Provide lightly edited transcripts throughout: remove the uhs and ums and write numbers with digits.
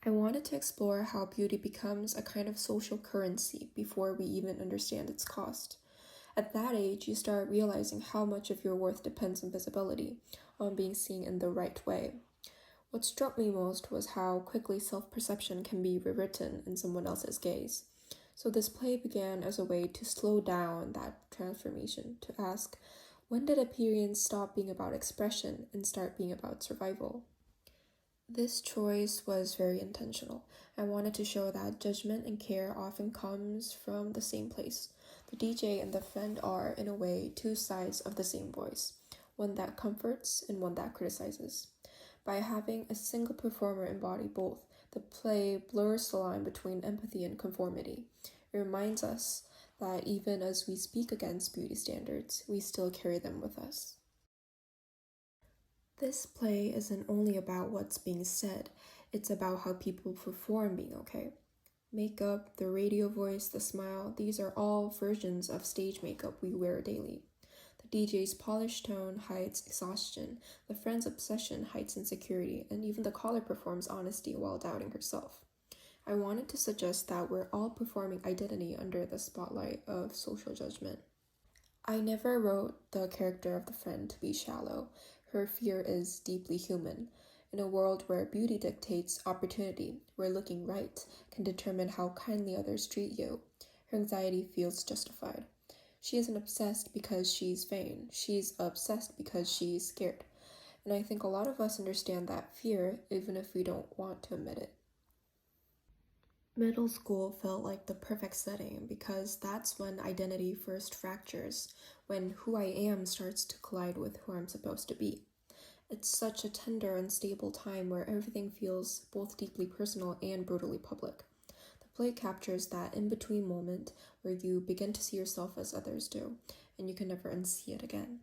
I wanted to explore how beauty becomes a kind of social currency before we even understand its cost. At that age, you start realizing how much of your worth depends on visibility, on being seen in the right way. What struck me most was how quickly self-perception can be rewritten in someone else's gaze. So this play began as a way to slow down that transformation, to ask, when did appearance stop being about expression and start being about survival? This choice was very intentional. I wanted to show that judgment and care often comes from the same place. The DJ and the friend are, in a way, two sides of the same voice, one that comforts and one that criticizes. By having a single performer embody both, the play blurs the line between empathy and conformity. It reminds us that even as we speak against beauty standards, we still carry them with us. This play isn't only about what's being said, it's about how people perform being okay. Makeup, the radio voice, the smile, these are all versions of stage makeup we wear daily. The DJ's polished tone hides exhaustion, the friend's obsession hides insecurity, and even the caller performs honesty while doubting herself. I wanted to suggest that we're all performing identity under the spotlight of social judgment. I never wrote the character of the friend to be shallow. Her fear is deeply human. In a world where beauty dictates opportunity, where looking right can determine how kindly others treat you, her anxiety feels justified. She isn't obsessed because she's vain. She's obsessed because she's scared. And I think a lot of us understand that fear, even if we don't want to admit it. Middle school felt like the perfect setting because that's when identity first fractures, when who I am starts to collide with who I'm supposed to be. It's such a tender and stable time where everything feels both deeply personal and brutally public. The play captures that in-between moment where you begin to see yourself as others do, and you can never unsee it again.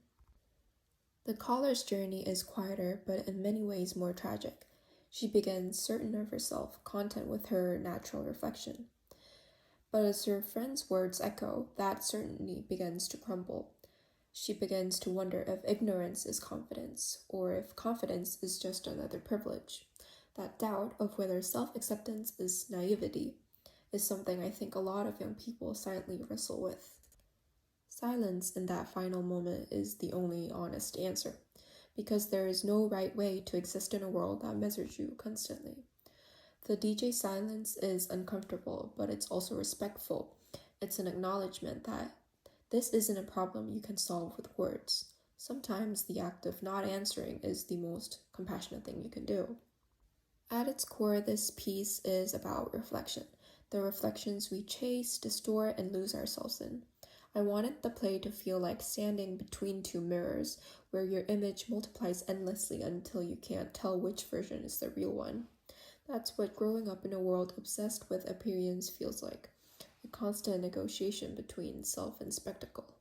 The caller's journey is quieter, but in many ways more tragic. She begins certain of herself, content with her natural reflection. But as her friend's words echo, that certainty begins to crumble. She begins to wonder if ignorance is confidence, or if confidence is just another privilege. That doubt of whether self-acceptance is naivety is something I think a lot of young people silently wrestle with. Silence in that final moment is the only honest answer, because there is no right way to exist in a world that measures you constantly. The DJ silence is uncomfortable, but it's also respectful. It's an acknowledgement that this isn't a problem you can solve with words. Sometimes the act of not answering is the most compassionate thing you can do. At its core, this piece is about reflection, the reflections we chase, distort, and lose ourselves in. I wanted the play to feel like standing between two mirrors, where your image multiplies endlessly until you can't tell which version is the real one. That's what growing up in a world obsessed with appearance feels like, a constant negotiation between self and spectacle.